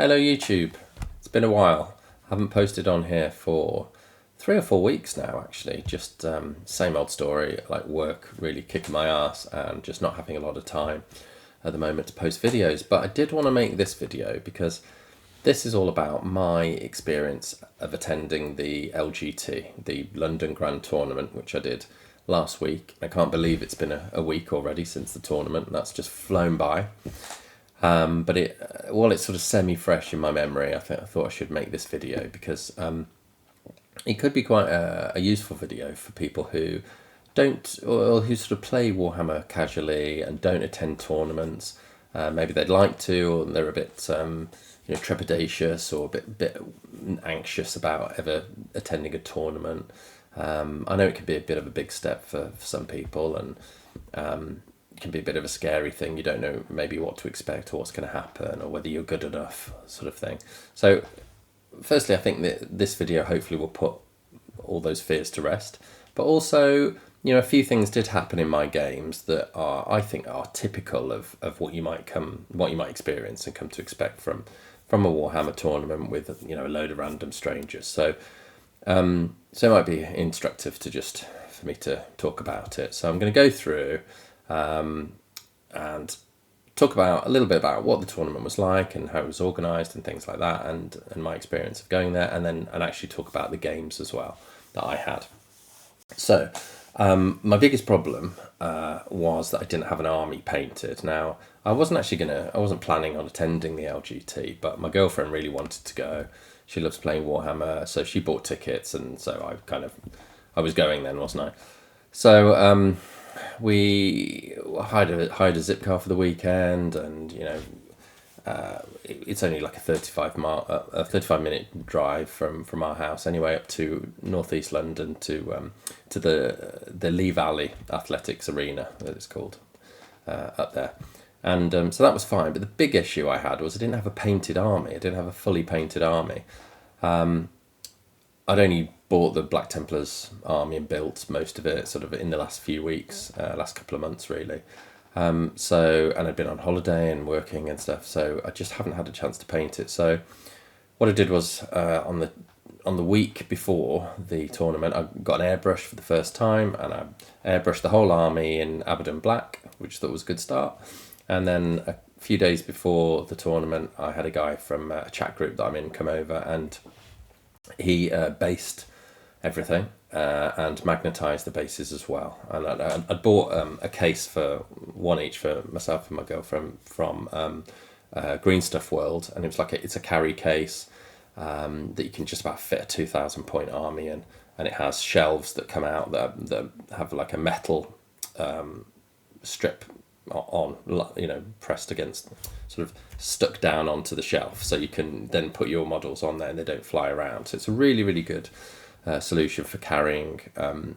Hello YouTube. It's been a while. I haven't posted on here for 3 or 4 weeks now actually. Just same old story, like work really kicking my ass and just not having a lot of time at the moment to post videos. But I did want to make this video because this is all about my experience of attending the LGT, the London Grand Tournament, which I did last week. I can't believe it's been a week already since the tournament, and that's just flown by. But it's sort of semi-fresh in my memory. I thought I should make this video because it could be quite a useful video for people who don't, or who sort of play Warhammer casually and don't attend tournaments. Maybe they'd like to, or they're a bit trepidatious or a bit anxious about ever attending a tournament. I know it can be a bit of a big step for some people, and it can be a bit of a scary thing. You don't know maybe what to expect or what's going to happen or whether you're good enough, sort of thing. So firstly, I think that this video hopefully will put all those fears to rest, but also, a few things did happen in my games that I think are typical of what you might experience and come to expect from a Warhammer tournament with a load of random strangers. So it might be instructive for me to talk about it. So I'm going to go through and talk about a little bit about what the tournament was like and how it was organised and things like that, and my experience of going there, and actually talk about the games as well that I had. So my biggest problem was that I didn't have an army painted. Now, I wasn't planning on attending the LGT, but my girlfriend really wanted to go. She loves playing Warhammer, so she bought tickets, and so I was going then, wasn't I? So we hired a zip car for the weekend, and it's only like a 35-minute drive from our house anyway up to northeast London to the Lee Valley Athletics Arena, that it's called, up there. And so that was fine, but the big issue I had was I didn't have a painted army. I didn't have a fully painted army. I'd only bought the Black Templars army and built most of it sort of in the last few weeks, last couple of months really. And I'd been on holiday and working and stuff, so I just haven't had a chance to paint it. So what I did was on the week before the tournament, I got an airbrush for the first time, and I airbrushed the whole army in Abaddon Black, which I thought was a good start. And then a few days before the tournament, I had a guy from a chat group that I'm in come over, and he based everything and magnetised the bases as well. And I bought a case for one each for myself and my girlfriend from Green Stuff World, and it was it's a carry case that you can just about fit a 2,000 point army in, and it has shelves that come out that have like a metal strip on, pressed against, sort of stuck down onto the shelf, so you can then put your models on there and they don't fly around. So it's a really, really good solution for carrying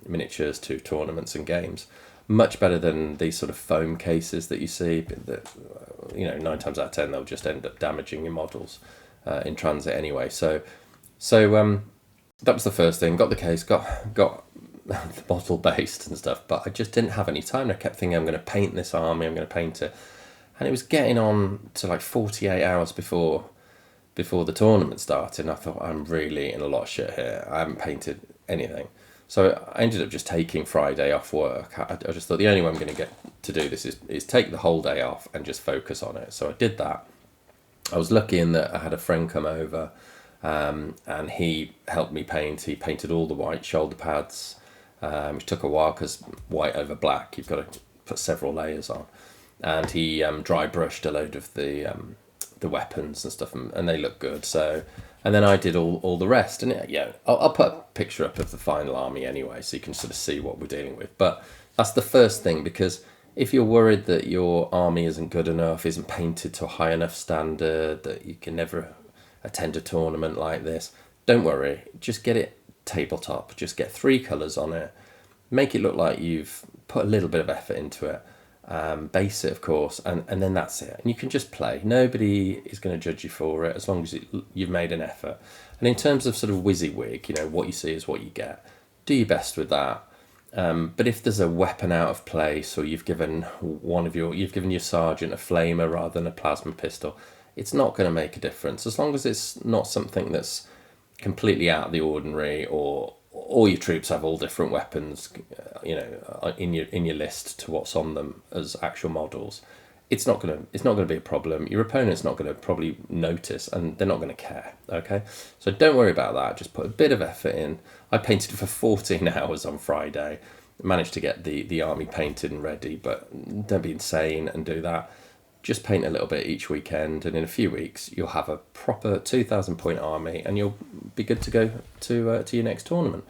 miniatures to tournaments and games. Much better than these sort of foam cases that you see that 9 times out of 10 they'll just end up damaging your models in transit anyway. So that was the first thing. Got the case, got the bottle based and stuff, but I just didn't have any time. I kept thinking, I'm going to paint this army, I'm going to paint it, and it was getting on to like 48 hours before the tournament started, and I thought, I'm really in a lot of shit here. I haven't painted anything. So I ended up just taking Friday off work. I just thought the only way I'm going to get to do this is take the whole day off and just focus on it. So I did that. I was lucky in that I had a friend come over, and he helped me paint. He painted all the white shoulder pads, which took a while because white over black, you've got to put several layers on. And he dry brushed a load of the weapons and stuff, and they look good. So, and then I did all the rest. And I'll put a picture up of the final army anyway, so you can sort of see what we're dealing with. But that's the first thing, because if you're worried that your army isn't good enough, isn't painted to a high enough standard, that you can never attend a tournament like this, don't worry. Just get it tabletop. Just get 3 colours on it. Make it look like you've put a little bit of effort into it. Base it, of course, and then that's it. And you can just play. Nobody is going to judge you for it as long as you've made an effort. And in terms of sort of WYSIWYG, what you see is what you get. Do your best with that. But if there's a weapon out of place, or you've given your sergeant a flamer rather than a plasma pistol, it's not going to make a difference as long as it's not something that's completely out of the ordinary, or all your troops have all different weapons, in your list to what's on them as actual models. It's not gonna be a problem. Your opponent's not gonna probably notice, and they're not gonna care. Okay, so don't worry about that. Just put a bit of effort in. I painted for 14 hours on Friday. Managed to get the army painted and ready, but don't be insane and do that. Just paint a little bit each weekend, and in a few weeks you'll have a proper 2,000 point army, and you'll be good to go to your next tournament.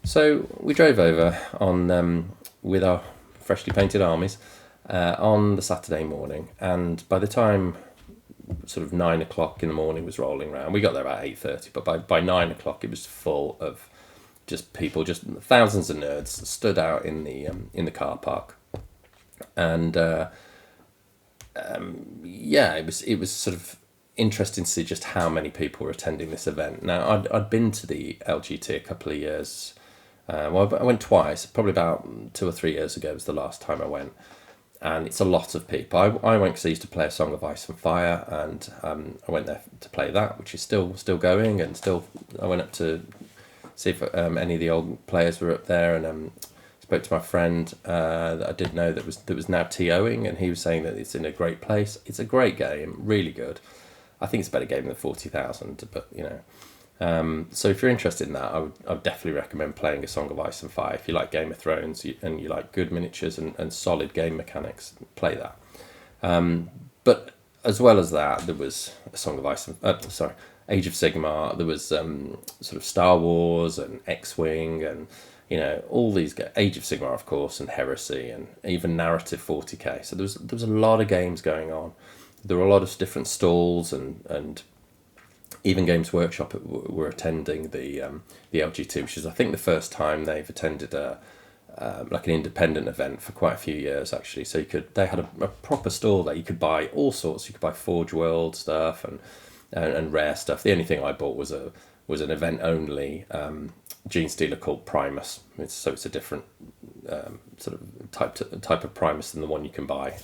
So we drove over on with our freshly painted armies on the Saturday morning, and by the time sort of 9 o'clock in the morning was rolling around, we got there about 8:30. But by 9 o'clock, it was full of just people, just thousands of nerds stood out in the car park, and yeah, it was sort of interesting to see just how many people were attending this event. Now, I'd been to the LGT a couple of years. Well, I went twice. Probably about 2 or 3 years ago was the last time I went, and it's a lot of people. I went because I used to play A Song of Ice and Fire, and I went there to play that, which is still going, and still I went up to see if any of the old players were up there, and spoke to my friend that I did know that was now TOing, and he was saying that it's in a great place. It's a great game, really good. I think it's a better game than 40,000, but so if you're interested in that, I would definitely recommend playing A Song of Ice and Fire. If you like Game of Thrones and you like good miniatures and solid game mechanics, play that. But as well as that, there was A Song of Ice and Age of Sigmar. There was sort of Star Wars and X-Wing, and all these Age of Sigmar, of course, and Heresy, and even Narrative 40K. So there was a lot of games going on. There were a lot of different stalls, and even Games Workshop were attending the LGT, which is I think the first time they've attended like an independent event for quite a few years actually. So they had a proper stall there. You could buy all sorts. You could buy Forge World stuff and rare stuff. The only thing I bought was an event only Gene Stealer called Primus. It's a different sort of type of Primus than the one you can buy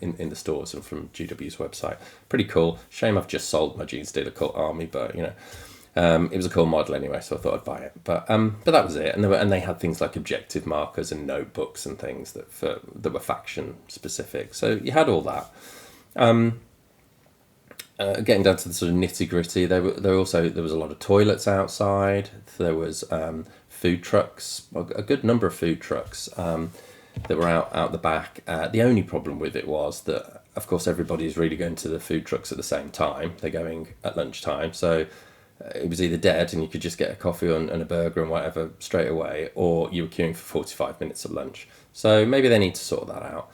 in the stores and from GW's website. Pretty cool. Shame I've just sold my Gene Stealer cult army, but it was a cool model anyway, so I thought I'd buy it. But that was it. And they had things like objective markers and notebooks and things that were faction specific. So you had all that. Getting down to the sort of nitty gritty, there was a lot of toilets outside. There was food trucks, a good number of food trucks that were out the back. The only problem with it was that, of course, everybody's really going to the food trucks at the same time. They're going at lunchtime, so it was either dead and you could just get a coffee and a burger and whatever straight away, or you were queuing for 45 minutes at lunch. So maybe they need to sort that out.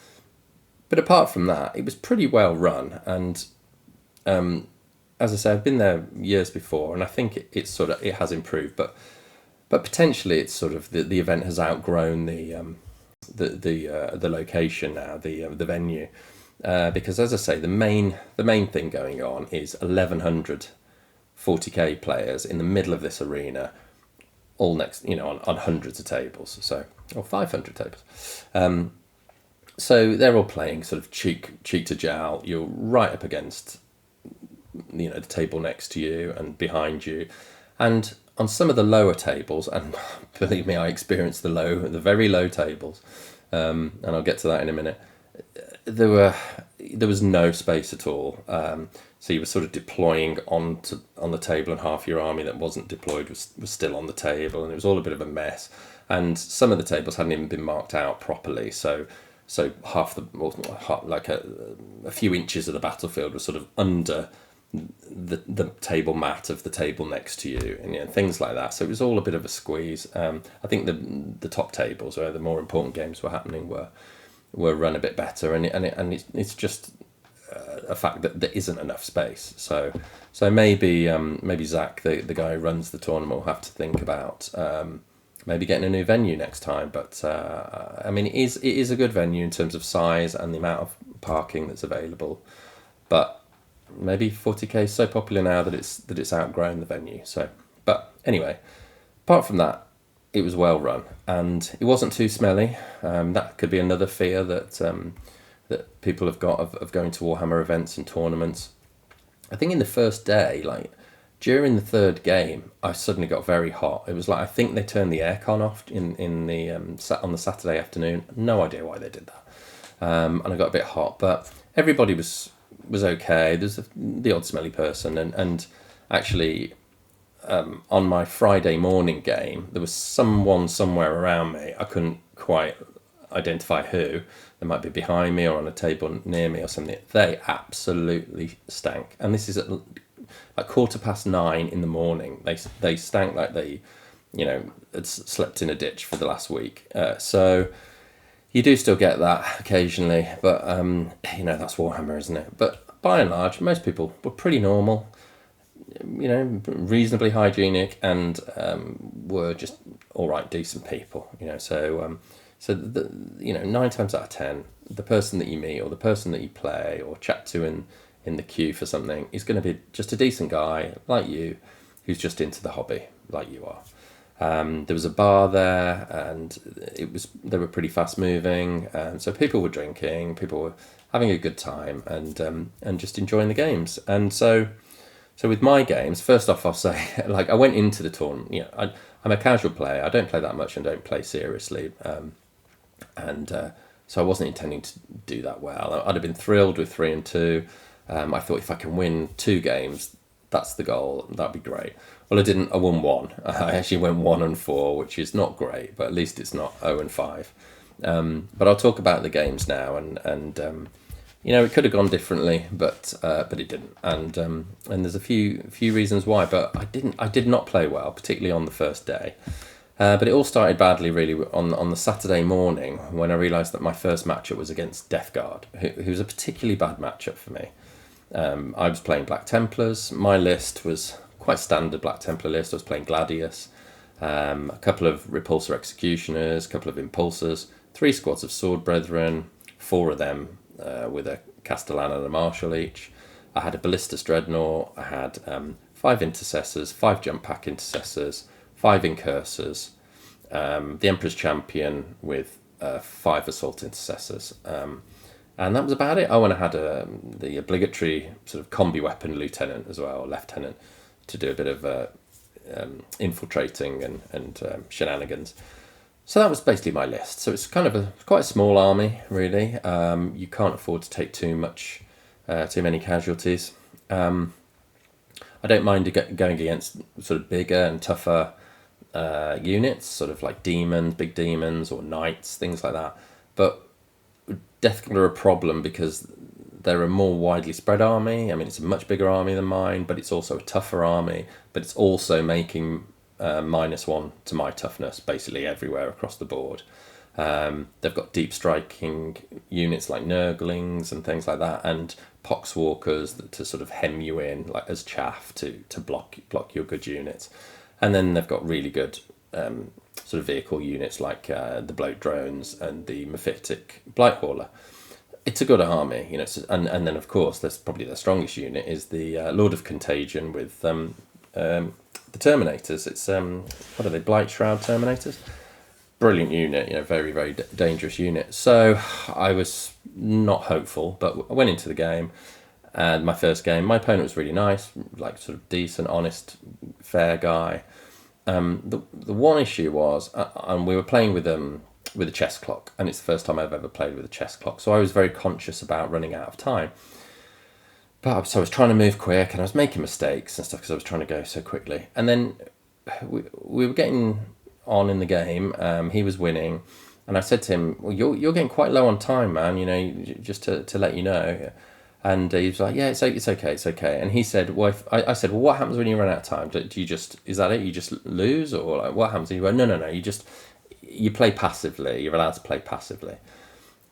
But apart from that, it was pretty well run, and as I say, I've been there years before, and I think it has improved, but potentially it's sort of the event has outgrown the location now, the venue, because as I say, the main thing going on is 1,100 40k players in the middle of this arena, all next on hundreds of tables, or 500 tables. So they're all playing sort of cheek to jowl. You're right up against the table next to you and behind you, and on some of the lower tables, and believe me, I experienced the very low tables, and I'll get to that in a minute. There was no space at all, so you were sort of deploying on the table, and half your army that wasn't deployed was still on the table, and it was all a bit of a mess. And some of the tables hadn't even been marked out properly, so like a few inches of the battlefield was sort of under the table mat of the table next to you, and things like that. So it was all a bit of a squeeze. I think the top tables where the more important games were happening were run a bit better, and it's just a fact that there isn't enough space. So maybe Zach, the guy who runs the tournament, will have to think about maybe getting a new venue next time. But I mean, it is a good venue in terms of size and the amount of parking that's available, but maybe 40k is so popular now that it's outgrown the venue. So, but anyway, apart from that, it was well run, and it wasn't too smelly. That could be another fear that people have got of going to Warhammer events and tournaments. I think in the first day, like during the third game, I suddenly got very hot. It was like I think they turned the aircon off in the on the Saturday afternoon. No idea why they did that. And I got a bit hot, but everybody was okay. There's the odd smelly person, and actually on my Friday morning game, there was someone somewhere around me. I couldn't quite identify who. They might be behind me or on a table near me or something. They absolutely stank, and this is at like 9:15 in the morning. They stank like they, had slept in a ditch for the last week. So you do still get that occasionally, but that's Warhammer, isn't it? But by and large, most people were pretty normal, reasonably hygienic, and were just all right, decent people. So 9 times out of 10, the person that you meet or the person that you play or chat to in the queue for something is going to be just a decent guy like you, who's just into the hobby like you are. There was a bar there, and they were pretty fast moving, so people were drinking, people were having a good time, and just enjoying the games. And so with my games, first off, I'll say, like, I went into the tournament. I'm a casual player. I don't play that much and don't play seriously, so I wasn't intending to do that well. I'd have been thrilled with 3-2. I thought if I can win 2 games, that's the goal. That'd be great. Well, I didn't. I won 1. I actually went 1-4, which is not great, but at least it's not 0-5. But I'll talk about the games now, and it could have gone differently, but it didn't. And there's a few reasons why. But I did not play well, particularly on the first day. But it all started badly, really, on the Saturday morning when I realised that my first matchup was against Death Guard, who's a particularly bad matchup for me. I was playing Black Templars. My list was quite standard Black Templar list. I was playing Gladius, a couple of Repulsor Executioners, a couple of Impulsors, 3 squads of Sword Brethren, 4 of them with a Castellan and a Marshal each. I had a Ballistus Dreadnought. I had 5 Intercessors, 5 Jump Pack Intercessors, 5 Incursors, the Emperor's Champion with 5 Assault Intercessors. And that was about it. Oh, and I had the obligatory sort of combi weapon lieutenant as well, lieutenant, to do a bit of infiltrating and shenanigans. So that was basically my list. So it's kind of quite a small army, really. You can't afford to take too many casualties. I don't mind going against sort of bigger and tougher units, sort of like demons, big demons, or knights, things like that. But Deathguard are a problem because they're a more widely spread army. I mean, it's a much bigger army than mine, but it's also a tougher army. But it's also making -1 to my toughness basically everywhere across the board. They've got deep striking units like Nurglings and things like that, and Poxwalkers to sort of hem you in like as chaff to block your good units. And then they've got really good sort of vehicle units like the Bloat Drones and the Mephitic Blight Hauler. It's a good army, and then of course there's probably the strongest unit is the Lord of Contagion with the Terminators. It's what are they? Blight Shroud Terminators. Brilliant unit, very very dangerous unit. So I was not hopeful, but I went into the game, and my first game, my opponent was really nice, like sort of decent, honest, fair guy. The one issue was, and we were playing with a chess clock, and it's the first time I've ever played with a chess clock, so I was very conscious about running out of time. But I was trying to move quick, and I was making mistakes and stuff because I was trying to go so quickly. And then we were getting on in the game. He was winning, and I said to him, "Well, you're getting quite low on time, man. Just to let you know." And he was like, "Yeah, it's okay." And he said, "Well," I said, "Well, what happens when you run out of time? Is that it? You just lose, or like what happens?" And he went, "No. You play passively. You're allowed to play passively."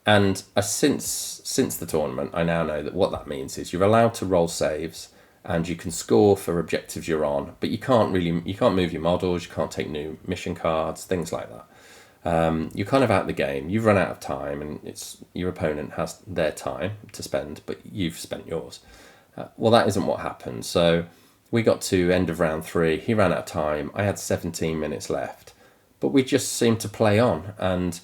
And since the tournament, I now know that what that means is you're allowed to roll saves, and you can score for objectives you're on, but you can't move your models, you can't take new mission cards, things like that. You're kind of out of the game. You've run out of time, and it's your opponent has their time to spend, but you've spent yours. Well, that isn't what happened. So we got to end of round 3. He ran out of time. I had 17 minutes left, but we just seemed to play on, and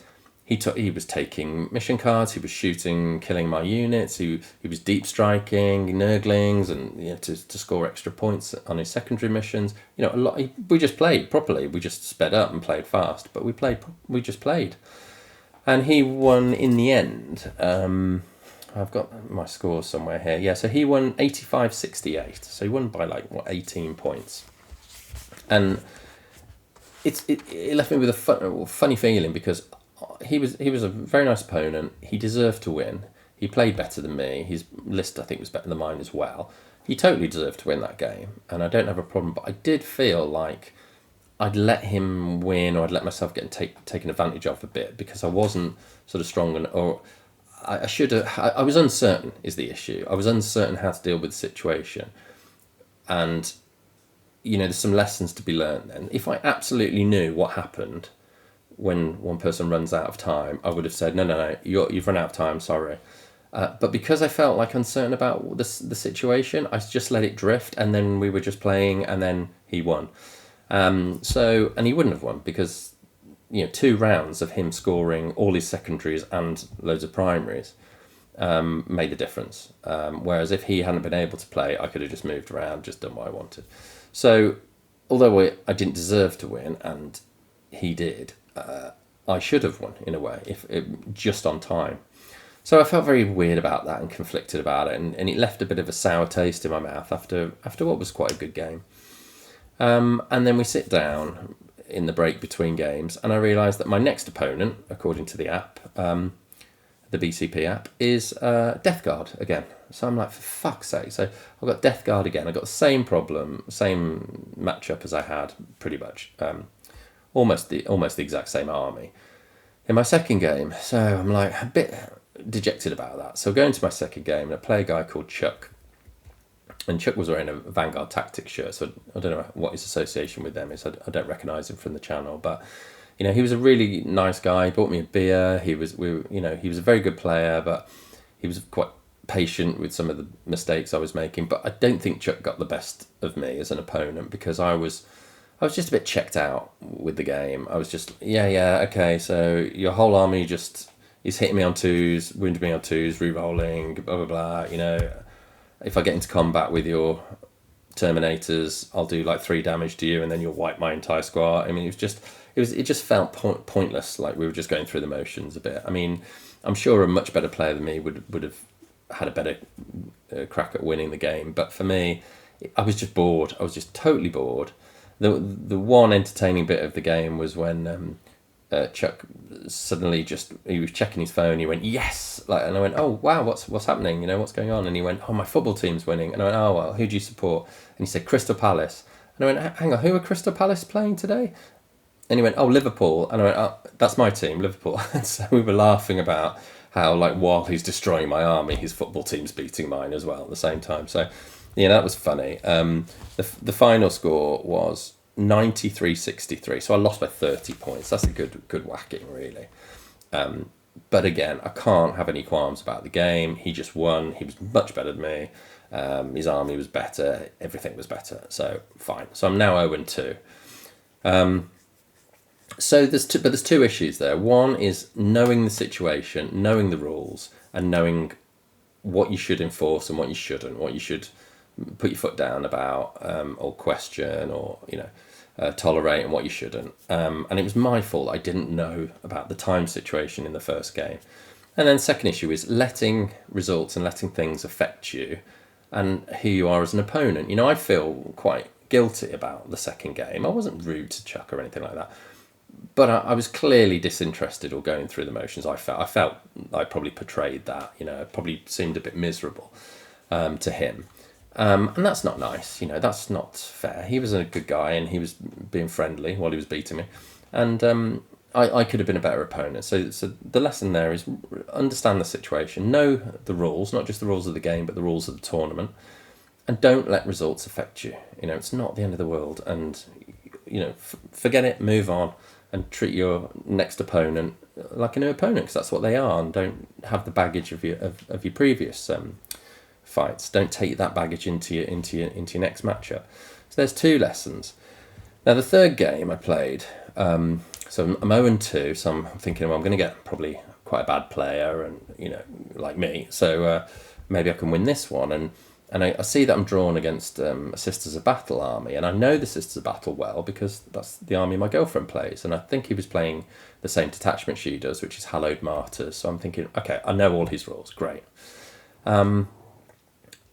he was taking mission cards, he was shooting, killing my units, he was deep striking Nurglings, and to score extra points on his secondary missions. A lot. We just played properly. We just sped up and played fast, but we just played, and he won in the end. I've got my scores somewhere here. Yeah, so he won 85-68. So he won by 18 points, and it left me with a funny feeling, because he was a very nice opponent. He deserved to win. He played better than me. His list, I think, was better than mine as well. He totally deserved to win that game, and I don't have a problem. But I did feel like I'd let him win, or I'd let myself get taken advantage of a bit, because I wasn't sort of strong, or I should have. I was uncertain is the issue. I was uncertain how to deal with the situation, and there's some lessons to be learned. Then, if I absolutely knew what happened when one person runs out of time, I would have said, no, you've run out of time, sorry. But because I felt uncertain about the situation, I just let it drift, and then we were just playing, and then he won. And he wouldn't have won, because 2 rounds of him scoring all his secondaries and loads of primaries made the difference. Whereas if he hadn't been able to play, I could have just moved around, just done what I wanted. So although I didn't deserve to win, and he did, I should have won in a way, just on time. So I felt very weird about that and conflicted about it, and it left a bit of a sour taste in my mouth after what was quite a good game. And then we sit down in the break between games, and I realised that my next opponent, according to the app, the BCP app, is Death Guard again. So I'm like, for fuck's sake. So I've got Death Guard again. I've got the same problem, same matchup as I had, pretty much. Almost the exact same army in my second game. So I'm a bit dejected about that. So going to my second game, and I play a guy called Chuck. And Chuck was wearing a Vanguard Tactics shirt, so I don't know what his association with them is. I don't recognise him from the channel, but he was a really nice guy. He bought me a beer. He was a very good player, but he was quite patient with some of the mistakes I was making. But I don't think Chuck got the best of me as an opponent, because I was just a bit checked out with the game. I was just, okay, so your whole army just is hitting me on 2s, wounding me on 2s, re-rolling, blah, blah, blah, If I get into combat with your Terminators, I'll do 3 damage to you, and then you'll wipe my entire squad. I mean, it just felt pointless, like we were just going through the motions a bit. I mean, I'm sure a much better player than me would have had a better crack at winning the game. But for me, I was just bored. I was just totally bored. The one entertaining bit of the game was when Chuck suddenly he was checking his phone. He went, yes, and I went, oh wow, what's happening? What's going on? And he went, oh, my football team's winning. And I went, oh well, who do you support? And he said Crystal Palace. And I went, hang on, who are Crystal Palace playing today? And he went, oh, Liverpool. And I went, oh, that's my team, Liverpool. And so we were laughing about how while he's destroying my army, his football team's beating mine as well at the same time. So that was funny. The final score was 93-63, so I lost by 30 points. That's a good whacking, really. But again, I can't have any qualms about the game. He just won. He was much better than me. His army was better. Everything was better. So fine. So I'm now 0-2. So there's two issues there. One is knowing the situation, knowing the rules, and knowing what you should enforce and what you shouldn't, what you should put your foot down about, or question, or tolerate, and what you shouldn't. And it was my fault I didn't know about the time situation in the first game. And then second issue is letting results and letting things affect you and who you are as an opponent. I feel quite guilty about the second game. I wasn't rude to Chuck or anything like that, but I was clearly disinterested or going through the motions. I felt I probably portrayed that. I probably seemed a bit miserable to him. And that's not nice, that's not fair. He was a good guy, and he was being friendly while he was beating me. And I could have been a better opponent. So the lesson there is understand the situation, know the rules, not just the rules of the game, but the rules of the tournament, and don't let results affect you. It's not the end of the world, and forget it, move on, and treat your next opponent like a new opponent, because that's what they are, and don't have the baggage of your previous fights. Don't take that baggage into your next matchup. So there's two lessons. Now the third game I played, So I'm 0-2, so I'm thinking, well, I'm going to get probably quite a bad player, and like me. So maybe I can win this one. And I see that I'm drawn against a Sisters of Battle army, and I know the Sisters of Battle well because that's the army my girlfriend plays, and I think he was playing the same detachment she does, which is Hallowed Martyrs. So I'm thinking, okay, I know all his rules, great. And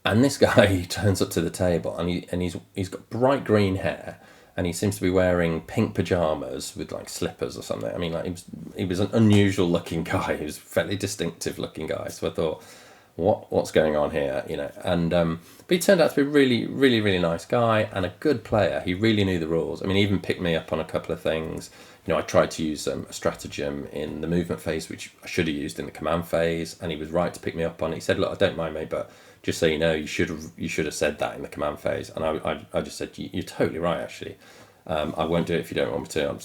this guy he turns up to the table, and he's got bright green hair, and he seems to be wearing pink pajamas with like slippers or something. I mean, like he was an unusual looking guy. He was a fairly distinctive looking guy. So I thought, what's going on here, And but he turned out to be a really, really, really nice guy and a good player. He really knew the rules. I mean, he even picked me up on a couple of things. I tried to use a stratagem in the movement phase, which I should have used in the command phase, and he was right to pick me up on it. He said, "Look, I don't mind, mate, but just so you know, you should have said that in the command phase." And I just said, "You're totally right, actually. I won't do it if you don't want me to.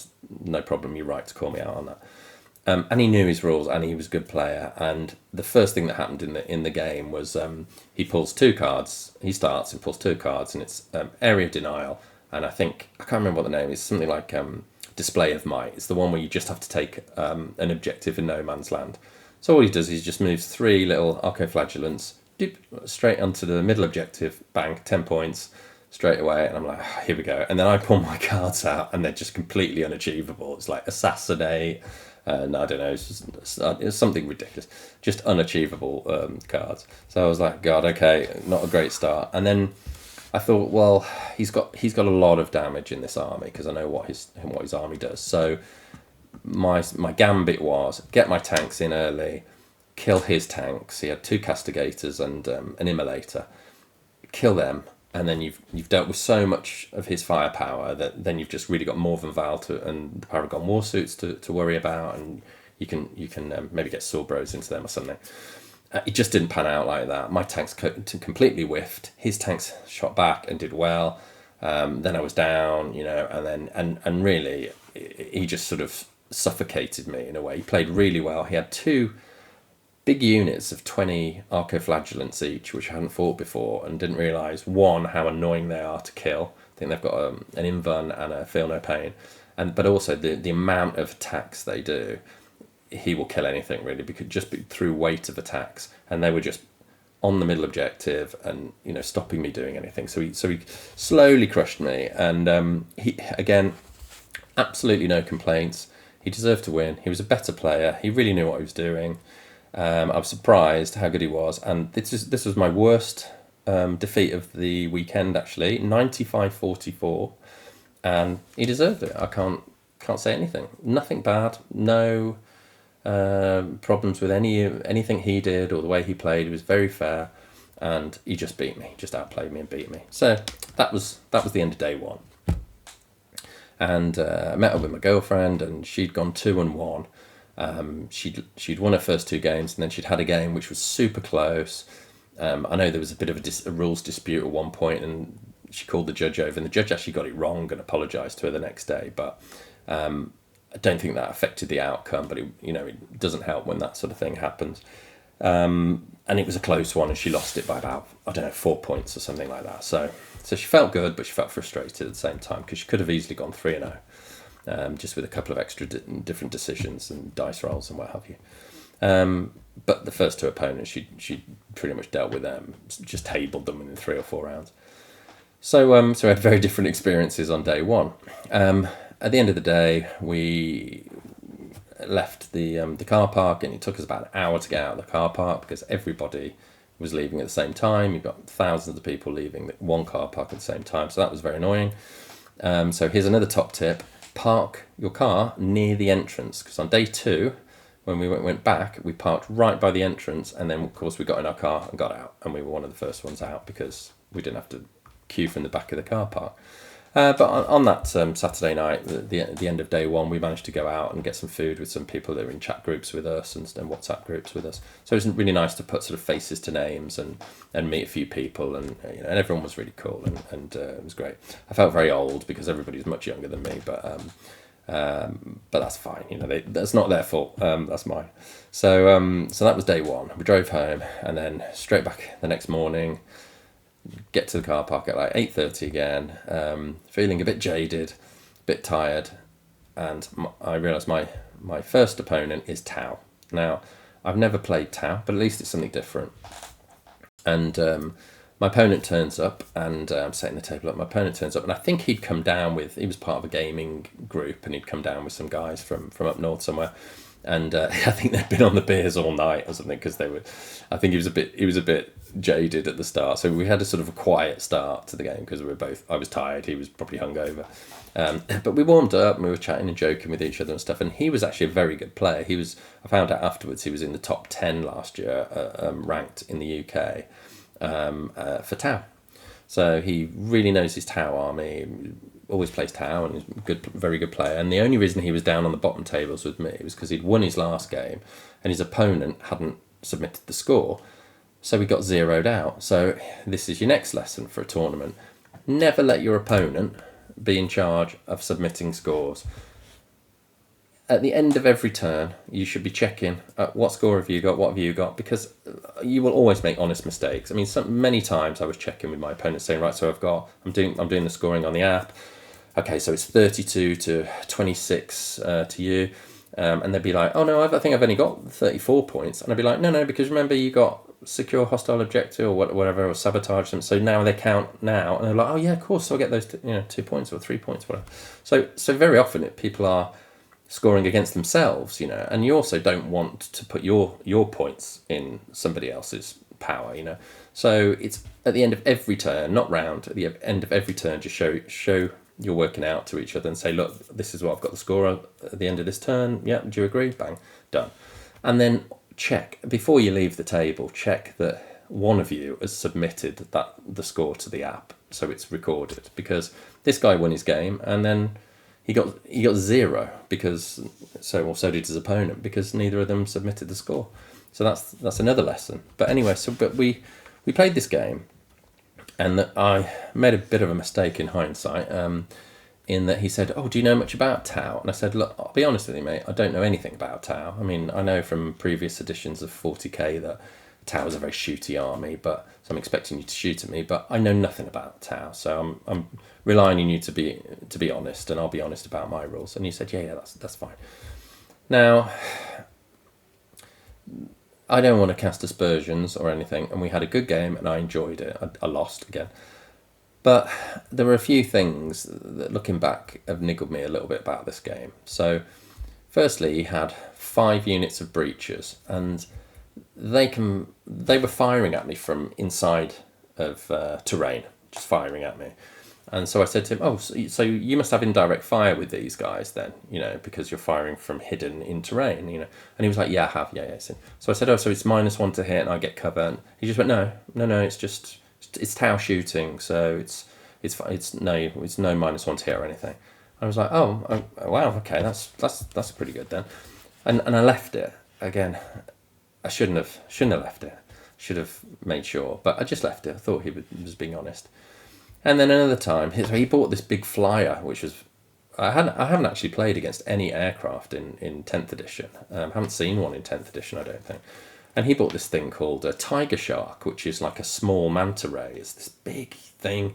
No problem. You're right to call me out on that." And he knew his rules, and he was a good player. And the first thing that happened in the game was he pulls two cards. He starts and pulls two cards, and it's Area of Denial, and I can't remember what the name is. Something like Display of Might. It's the one where you just have to take an objective in no man's land. So all he does is he just moves three little arcoflagellants straight onto the middle objective. Bang, 10 points straight away. And I'm like, oh, here we go. And then I pull my cards out, and they're just completely unachievable. It's like Assassinate. And I don't know, it's something ridiculous, just unachievable cards. So I was like, God, okay, not a great start. And then I thought, well, he's got a lot of damage in this army because I know what his army does. So my gambit was get my tanks in early, kill his tanks. He had 2 castigators and an immolator. Kill them. And then you've dealt with so much of his firepower that then you've just really got Morven Val and the Paragon Warsuits to worry about, and you can maybe get Sawbros into them or something. It just didn't pan out like that. My tanks completely whiffed. His tanks shot back and did well. Then I was down, and really he just sort of suffocated me in a way. He played really well. He had 2 big units of 20 arcoflagellants each, which I hadn't fought before, and didn't realise, one, how annoying they are to kill. I think they've got an Invuln and a Feel No Pain, but also the amount of attacks they do. He will kill anything really, because just through weight of attacks, and they were just on the middle objective and stopping me doing anything. So he slowly crushed me, and he again, absolutely no complaints. He deserved to win. He was a better player. He really knew what he was doing. I was surprised how good he was, and this was my worst defeat of the weekend actually, 95-44, and he deserved it. I can't say anything. Nothing bad. No problems with anything he did or the way he played. He was very fair, and he just beat me, just outplayed me and beat me. So that was the end of day one. And I met up with my girlfriend, and she'd gone 2-1. She'd won her first 2 games, and then she'd had a game which was super close. I know there was a bit of a rules dispute at one point, and she called the judge over, and the judge actually got it wrong and apologised to her the next day. But I don't think that affected the outcome. But it doesn't help when that sort of thing happens. And it was a close one, and she lost it by about 4 points or something like that. So she felt good, but she felt frustrated at the same time because she could have easily gone 3-0. Just with a couple of extra different decisions and dice rolls and what have you. But the first 2 opponents, she pretty much dealt with them, just tabled them in 3 or 4 rounds. So we had very different experiences on day one. At the end of the day, we left the car park, and it took us about an hour to get out of the car park because everybody was leaving at the same time. You've got thousands of people leaving one car park at the same time, so that was very annoying. So here's another top tip. Park your car near the entrance, because on day 2 when we went back, we parked right by the entrance, and then of course we got in our car and got out, and we were one of the first ones out because we didn't have to queue from the back of the car park. But on that Saturday night, the end of day 1, we managed to go out and get some food with some people that were in chat groups with us and WhatsApp groups with us. So it was really nice to put sort of faces to names and meet a few people, and and everyone was really cool, and it was great. I felt very old because everybody was much younger than me, but that's fine. That's not their fault. That's mine. So that was day 1. We drove home, and then straight back the next morning. Get to the car park at like 8:30 again, feeling a bit jaded, a bit tired, and I realised my first opponent is Tau. Now, I've never played Tau, but at least it's something different. And my opponent turns up, and I'm setting the table up. My opponent turns up, and I think he was part of a gaming group, and he'd come down with some guys from up north somewhere. And I think they'd been on the beers all night or something, because I think he was a bit jaded at the start. So we had a sort of a quiet start to the game, because I was tired, he was probably hungover. But we warmed up and we were chatting and joking with each other and stuff. And he was actually a very good player. I found out afterwards, he was in the top 10 last year, ranked in the UK for Tau. So he really knows his Tau army, always plays Tau, and is very good player. And the only reason he was down on the bottom tables with me was because he'd won his last game and his opponent hadn't submitted the score. So we got zeroed out. So this is your next lesson for a tournament. Never let your opponent be in charge of submitting scores. At the end of every turn, you should be checking what score have you got, because you will always make honest mistakes. I mean, many times I was checking with my opponent, saying, right, so I'm doing the scoring on the app. Okay, so it's 32 to 26 to you. And they'd be like, oh no, I think I've only got 34 points. And I'd be like, no, because remember you got secure hostile objective or whatever, or sabotage them. So now they count now. And they're like, oh yeah, of course, I'll get those 2 points or 3 points, whatever. So very often people are scoring against themselves, and you also don't want to put your points in somebody else's power, So it's at the end of every turn, not round, at the end of every turn, just show you're working out to each other and say, look, this is what I've got the score at the end of this turn. Yeah, do you agree? Bang, done. And then check, before you leave the table, check that one of you has submitted the score to the app, so it's recorded, because this guy won his game and then he got zero, because so did his opponent, because neither of them submitted the score. So that's another lesson. But anyway, but we played this game, and I made a bit of a mistake in hindsight, in that he said, oh, do you know much about Tau? And I said, look, I'll be honest with you, mate, I don't know anything about Tau. I mean, I know from previous editions of 40k that Tau is a very shooty army, so I'm expecting you to shoot at me, but I know nothing about Tau, so I'm relying on you to be honest, and I'll be honest about my rules. And he said, yeah, that's fine. Now, I don't want to cast aspersions or anything, and we had a good game and I enjoyed it. I lost again. But there were a few things that, looking back, have niggled me a little bit about this game. So, firstly, he had 5 units of breachers, and they were firing at me from inside of terrain, just firing at me. And so I said to him, oh, so you must have indirect fire with these guys then, because you're firing from hidden in terrain, And he was like, yeah, I have, yeah. So I said, oh, so it's -1 to hit and I get cover. And he just went, no, it's Tau shooting, so it's no -1 to hit or anything. I was like, oh wow, okay, that's pretty good then. And I left it. Again, I shouldn't have left it. Should have made sure, but I just left it. I thought he was being honest. And then another time, he bought this big flyer, which was, I haven't actually played against any aircraft in 10th edition. Haven't seen one in 10th edition, I don't think. And he bought this thing called a tiger shark, which is like a small manta ray. It's this big thing,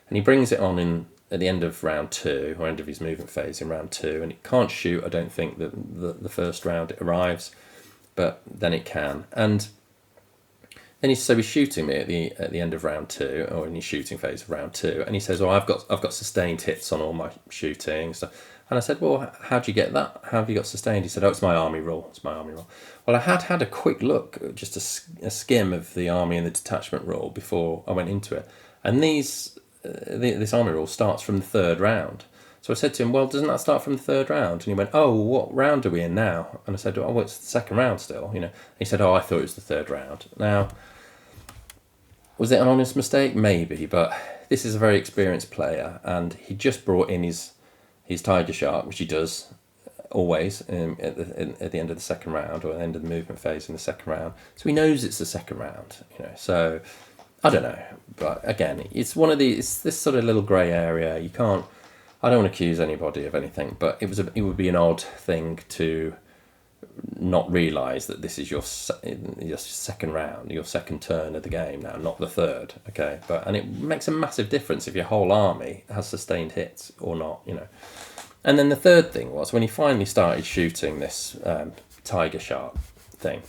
and he brings it on at the end of round 2, or end of his movement phase in round 2, and it can't shoot. I don't think the first round it arrives, but then it can. And then he's shooting me at the end of round 2, or in his shooting phase of round 2, and he says, "Oh, I've got sustained hits on all my shooting stuff." And I said, "Well, how do you get that? How have you got sustained?" He said, "Oh, it's my army rule. It's my army rule." Well, I had a quick look, just a skim of the army and the detachment rule before I went into it, and this army rule starts from the 3rd round. So I said to him, well, doesn't that start from the 3rd round? And he went, oh, what round are we in now? And I said, oh, well, it's the 2nd round still. And he said, oh, I thought it was the 3rd round. Now, was it an honest mistake? Maybe, but this is a very experienced player, and he just brought in his tiger shark, which he does always at the end of the 2nd round, or the end of the movement phase in the 2nd round. So he knows it's the 2nd round, So I don't know, but again, it's this sort of little grey area. I don't want to accuse anybody of anything, but it would be an odd thing to not realise that this is your 2nd round, your 2nd turn of the game now, not the 3rd. Okay, and it makes a massive difference if your whole army has sustained hits or not. And then the third thing was when he finally started shooting this tiger shark thing.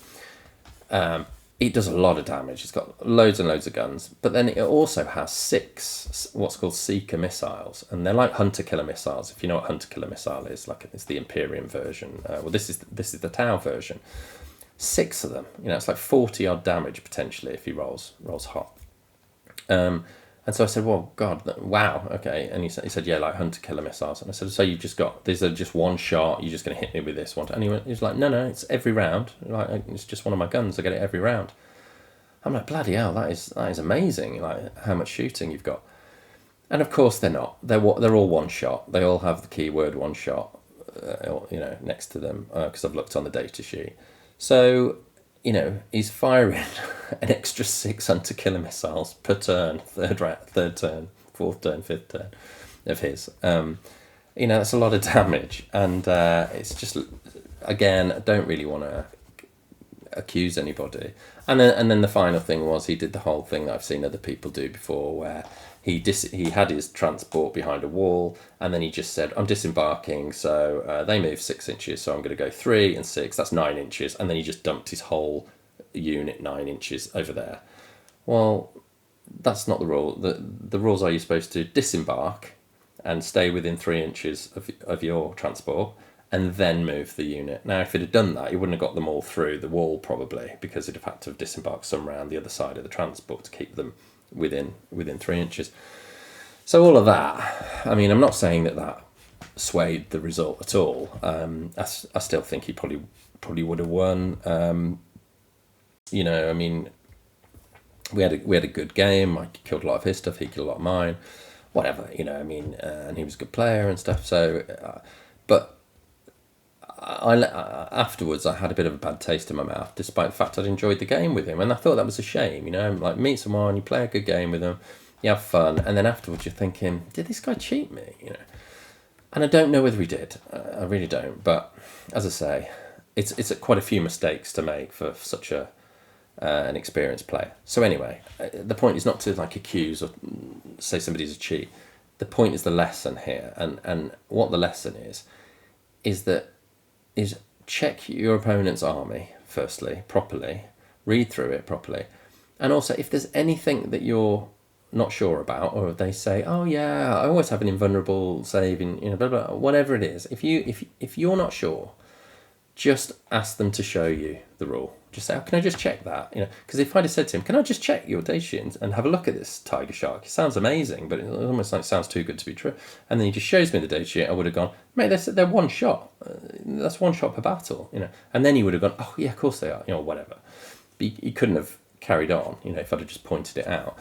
It does a lot of damage. It's got loads and loads of guns, but then it also has 6 what's called seeker missiles, and they're like hunter-killer missiles. If you know what hunter-killer missile is, like it's the Imperium version. Well, this is the Tau version. 6 of them. It's like 40 odd damage potentially if he rolls hot. And so I said, well, God, wow, okay. And he said, yeah, like hunter-killer missiles. And I said, so you've just got, these are just one shot, you're just going to hit me with this one. And he was like, no, it's every round. Like, it's just one of my guns, I get it every round. I'm like, bloody hell, that is amazing, like how much shooting you've got. And of course they're not. They're all one shot. They all have the keyword one shot, next to them, because I've looked on the data sheet. So, he's firing an extra 6 hunter-killer missiles per turn, third turn, fourth turn, fifth turn of his. That's a lot of damage. And it's just, again, I don't really want to accuse anybody. And then the final thing was he did the whole thing that I've seen other people do before, where he had his transport behind a wall, and then he just said, I'm disembarking, so they move 6 inches, so I'm going to go 3 and 6, that's 9 inches, and then he just dumped his whole unit 9 inches over there. Well, that's not the rule. The rules are you're supposed to disembark and stay within 3 inches of your transport, and then move the unit. Now, if it had done that, he wouldn't have got them all through the wall, probably, because he'd have had to have disembarked some around the other side of the transport to keep them within 3 inches. So all of that, I mean, I'm not saying that swayed the result at all. I still think he probably would have won. I mean, we had a good game. I killed a lot of his stuff. He killed a lot of mine. Whatever, and he was a good player and stuff. So, but afterwards I had a bit of a bad taste in my mouth, despite the fact I'd enjoyed the game with him, and I thought that was a shame. Like, meet someone, you play a good game with them, you have fun, and then afterwards you're thinking, did this guy cheat me? And I don't know whether he did. I really don't. But as I say, it's quite a few mistakes to make for such an experienced player. So anyway, the point is not to like accuse or say somebody's a cheat. The point is the lesson here, and what the lesson is check your opponent's army, firstly, properly, read through it properly, and also if there's anything that you're not sure about, or if they say, oh yeah, I always have an invulnerable save in, blah, blah, whatever it is, if you're not sure, just ask them to show you the rule. Just say, oh, can I just check that? Because if I'd have said to him, can I just check your data sheet and have a look at this tiger shark? It sounds amazing, but it almost like sounds too good to be true. And then he just shows me the data sheet. I would have gone, mate, they're one shot. That's one shot per battle, And then he would have gone, oh yeah, of course they are, whatever. But he couldn't have carried on, if I'd have just pointed it out.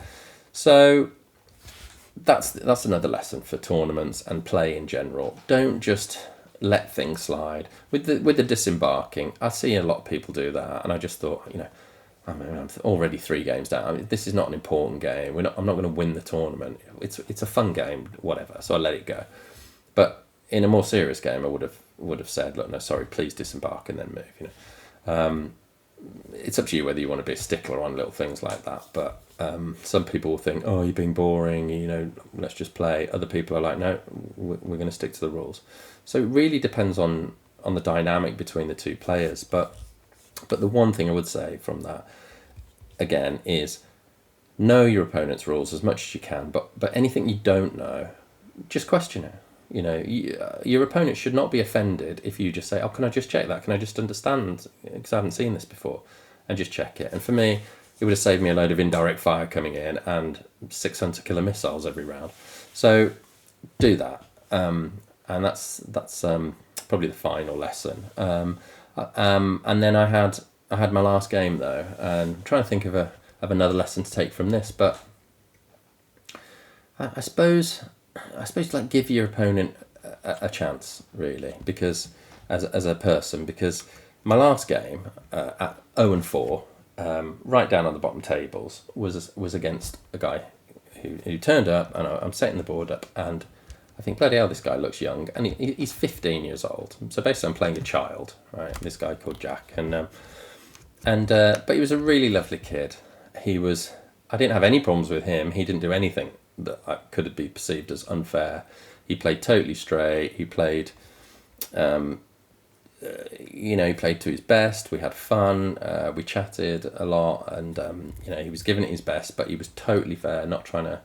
So that's another lesson for tournaments and play in general. Don't just let things slide. With the disembarking, I see a lot of people do that, and I just thought, I'm already 3 games down. This is not an important game. I'm not going to win the tournament. It's a fun game, whatever. So I let it go. But in a more serious game, I would have said, look, no, sorry, please disembark and then move. It's up to you whether you want to be a stickler on little things like that. But some people will think, oh, you're being boring. Let's just play. Other people are like, no, we're going to stick to the rules. So it really depends on the dynamic between the two players. But the one thing I would say from that, again, is know your opponent's rules as much as you can. But anything you don't know, just question it. Your opponent should not be offended if you just say, oh, can I just check that? Can I just understand? Because I haven't seen this before. And just check it. And for me, it would have saved me a load of indirect fire coming in and 600 killer missiles every round. So do that. And that's probably the final lesson. And then I had my last game though, and I'm trying to think of another lesson to take from this. But I suppose like give your opponent a chance, really, because as a person, because my last game at 0-4, right down on the bottom tables, was against a guy who turned up, and I'm setting the board up, and I think, bloody hell, this guy looks young, and he's 15 years old. So basically, I'm playing a child, right? This guy called Jack, but he was a really lovely kid. I didn't have any problems with him. He didn't do anything that could be perceived as unfair. he played totally straight. He played, he played to his best. We had fun. We chatted a lot, and he was giving it his best, but he was totally fair, not trying to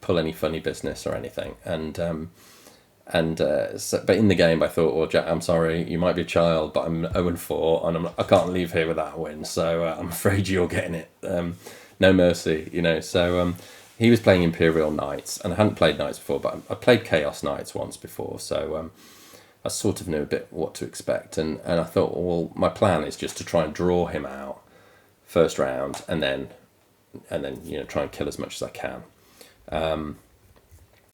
pull any funny business or anything. But in the game, I thought, well, Jack, I'm sorry, you might be a child, but I'm 0-4, and I can't leave here without a win. So I'm afraid you're getting it. No mercy, So he was playing Imperial Knights, and I hadn't played Knights before, but I played Chaos Knights once before, so I sort of knew a bit what to expect. And I thought, well, my plan is just to try and draw him out first round, and then try and kill as much as I can.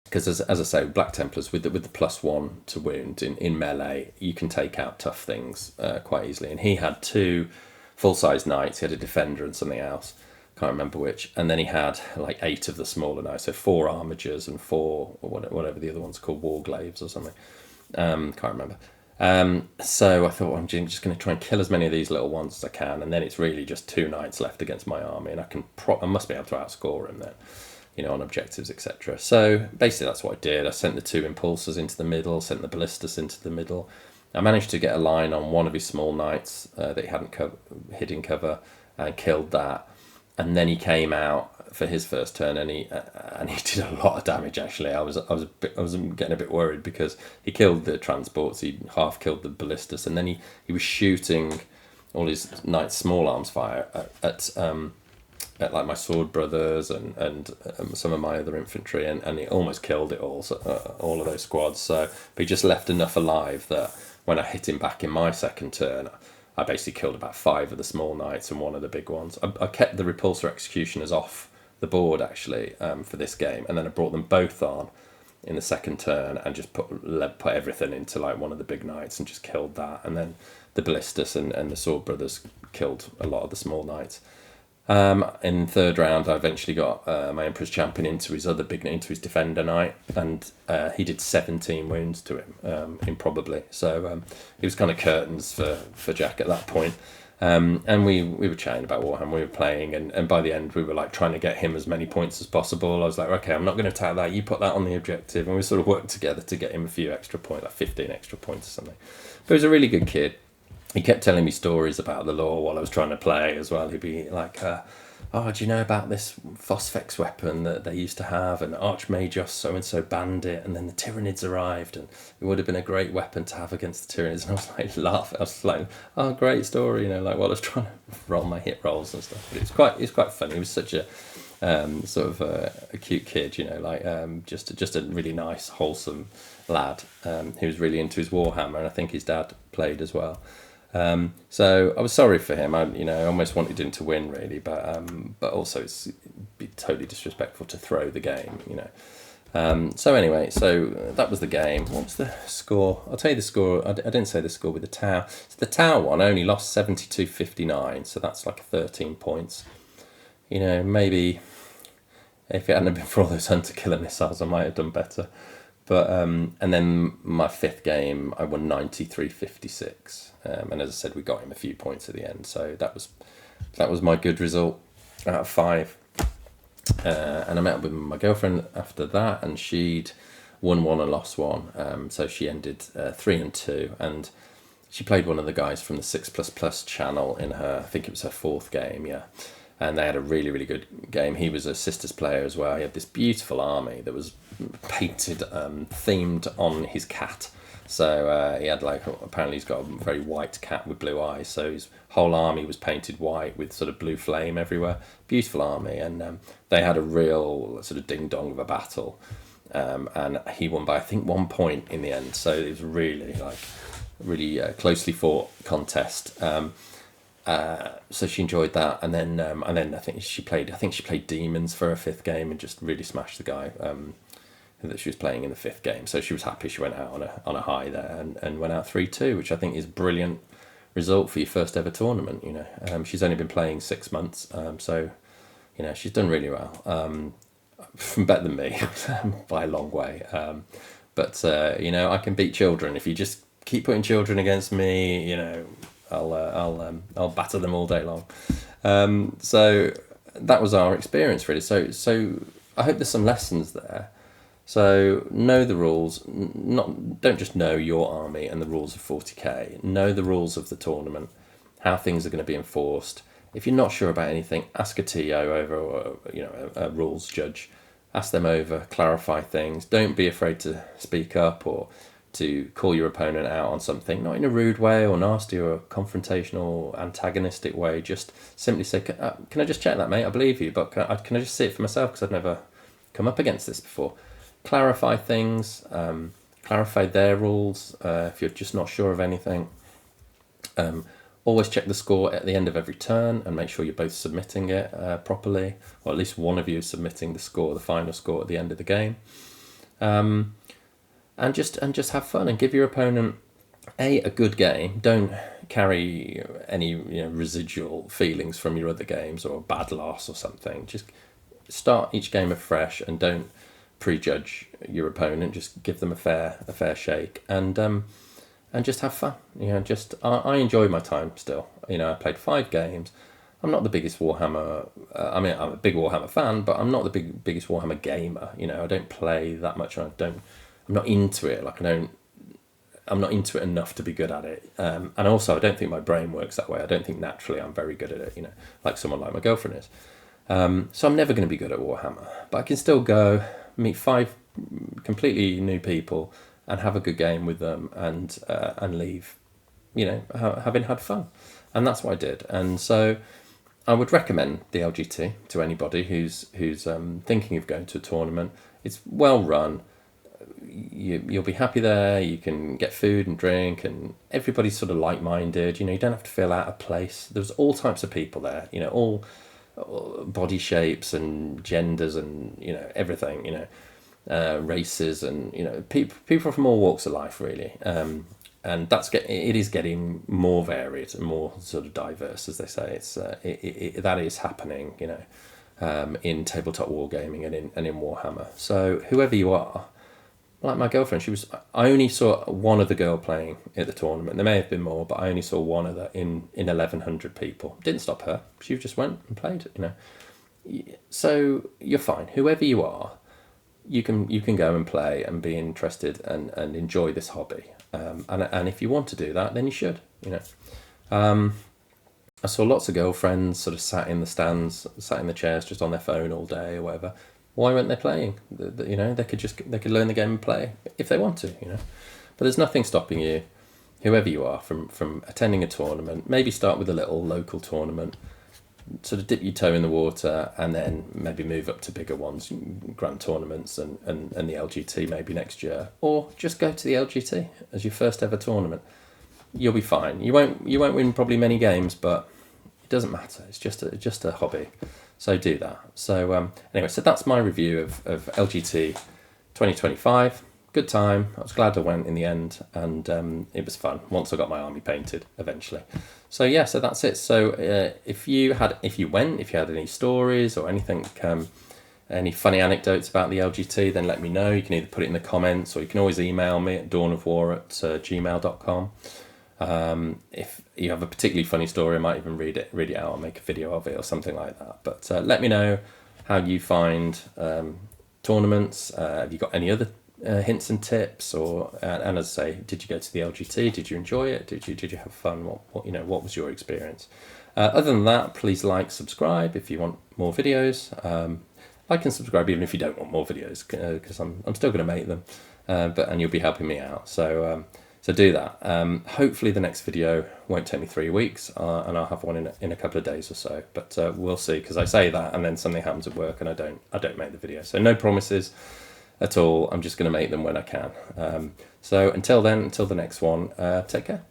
Because as I say, Black Templars with the +1 to wound in melee, you can take out tough things quite easily. And he had 2 full-size knights. He had a defender and something else, can't remember which. And then he had like 8 of the smaller knights, so 4 armigers and 4 or whatever the other one's called, warglaves or something. Can't remember. So I thought, well, I'm just going to try and kill as many of these little ones as I can, and then it's really just 2 knights left against my army, and I must be able to outscore him then. On objectives, etc. So basically that's what I did. I sent the 2 impulsors into the middle, sent the ballistas into the middle. I managed to get a line on one of his small knights that he hadn't hid in cover, and killed that. And then he came out for his first turn, and he did a lot of damage. Actually, I was getting a bit worried, because he killed the transports, he half killed the ballistas, and then he was shooting all his knights' small arms fire at like my sword brothers and some of my other infantry, and he almost killed it all, all of those squads. So, but he just left enough alive that when I hit him back in my second turn, I basically killed about 5 of the small knights and 1 of the big ones. I kept the repulsor executioners off the board actually for this game, and then I brought them both on in the second turn and just put everything into like one of the big knights and just killed that. And then the ballistas and the sword brothers killed a lot of the small knights. In third round, I eventually got my Emperor's Champion into his Defender Knight, and he did 17 wounds to him, improbably. So he was kind of curtains for Jack at that point. And we were chatting about Warhammer, we were playing, and by the end we were like trying to get him as many points as possible. I was like, okay, I'm not going to attack that, you put that on the objective, and we sort of worked together to get him a few extra points, like 15 extra points or something. But he was a really good kid. He kept telling me stories about the lore while I was trying to play as well. He'd be like, oh, do you know about this Phosphex weapon that they used to have, and Archmagios so-and-so banned it, and then the Tyranids arrived, and it would have been a great weapon to have against the Tyranids. And I was like, laughing. I was like, oh, great story, like while I was trying to roll my hit rolls and stuff. But it's quite funny. He was such a sort of a cute kid, just a really nice, wholesome lad. He was really into his Warhammer, and I think his dad played as well. So I was sorry for him. I almost wanted him to win, really, but also it'd be totally disrespectful to throw the game, So anyway, so that was the game. What was the score? I'll tell you the score. I didn't say the score with the Tau. So the Tau one only lost 72-59, so that's like 13 points. Maybe if it hadn't been for all those hunter killer missiles, I might have done better. But and then my 5th game, I won 93-56, and as I said, we got him a few points at the end. So that was my good result out of 5. And I met up with my girlfriend after that, and she'd won 1 and lost 1. So she ended 3-2, and she played one of the guys from the 6++ channel in her, I think it was her 4th game, yeah. And they had a really, really good game. He was a Sisters player as well. He had this beautiful army that was painted, themed on his cat. So he had apparently he's got a very white cat with blue eyes. So his whole army was painted white with sort of blue flame everywhere. Beautiful army. And they had a real sort of ding-dong of a battle. And he won by, I think, 1 point in the end. So it was really, closely fought contest. So she enjoyed that, and then I think she played demons for her 5th game and just really smashed the guy that she was playing in the 5th game. So she was happy. She went out on a high there and went out 3-2, which I think is a brilliant result for your first ever tournament. She's only been playing 6 months, so she's done really well. Better than me by a long way. But I can beat children if you just keep putting children against me. I'll batter them all day long. So that was our experience, really. So I hope there's some lessons there. So know the rules. Don't just know your army and the rules of 40k. Know the rules of the tournament, how things are going to be enforced. If you're not sure about anything, ask a TO over, or a rules judge. Ask them over, clarify things. Don't be afraid to speak up or to call your opponent out on something, not in a rude way or nasty or confrontational, antagonistic way. Just simply say, can I just check that, mate? I believe you, but can I just see it for myself, because I've never come up against this before. Clarify things, clarify their rules if you're just not sure of anything. Always check the score at the end of every turn and make sure you're both submitting it properly, or at least one of you is submitting the score, the final score at the end of the game. And just have fun and give your opponent a good game. Don't carry any residual feelings from your other games or a bad loss or something. Just start each game afresh and don't prejudge your opponent. Just give them a fair shake and just have fun. I enjoy my time still. I played 5 games. I'm not the biggest Warhammer. I'm a big Warhammer fan, but I'm not the biggest Warhammer gamer. I don't play that much. I'm not into it. I'm not into it enough to be good at it. And also, I don't think my brain works that way. I don't think naturally I'm very good at it. Like someone like my girlfriend is. So I'm never going to be good at Warhammer, but I can still go meet 5 completely new people and have a good game with them and leave, having had fun. And that's what I did. And so I would recommend the LGT to anybody who's thinking of going to a tournament. It's well run. You'll be happy there. You can get food and drink, and everybody's sort of like-minded. You don't have to feel out of place. There's all types of people there. All body shapes and genders and everything. Races and people from all walks of life, really. And it is getting more varied and more sort of diverse, as they say. It's that is happening, in tabletop wargaming and in Warhammer. So whoever you are, like my girlfriend, I only saw one other girl playing at the tournament. There may have been more, but I only saw one other in 1,100 people. Didn't stop her. She just went and played. So you're fine. Whoever you are, you can go and play and be interested and enjoy this hobby. And if you want to do that, then you should. I saw lots of girlfriends sort of sat in the stands, sat in the chairs, just on their phone all day or whatever. Why weren't they playing? They could learn the game and play if they want to. But there's nothing stopping you, whoever you are, from attending a tournament. Maybe start with a little local tournament, sort of dip your toe in the water, and then maybe move up to bigger ones, grand tournaments, and the LGT maybe next year, or just go to the LGT as your first ever tournament. You'll be fine. You won't win probably many games, but it doesn't matter. It's just a hobby. So do that. So anyway, so that's my review of LGT 2025. Good time. I was glad I went in the end, and it was fun once I got my army painted eventually. So yeah, so that's it. So if you had any stories or anything, any funny anecdotes about the LGT, then let me know. You can either put it in the comments, or you can always email me at dawnofwar@gmail.com. If you have a particularly funny story, I might even read it out, or make a video of it or something like that. But let me know how you find tournaments. Have you got any other hints and tips? Or and as I say, did you go to the LGT? Did you enjoy it? Did you have fun? What was your experience? Other than that, please subscribe if you want more videos. Like and subscribe even if you don't want more videos, because I'm still going to make them, and you'll be helping me out. So do that. Hopefully the next video won't take me 3 weeks, and I'll have one in a couple of days or so. But we'll see, because I say that and then something happens at work and I don't make the video. So no promises at all. I'm just going to make them when I can. So until then, until the next one, take care.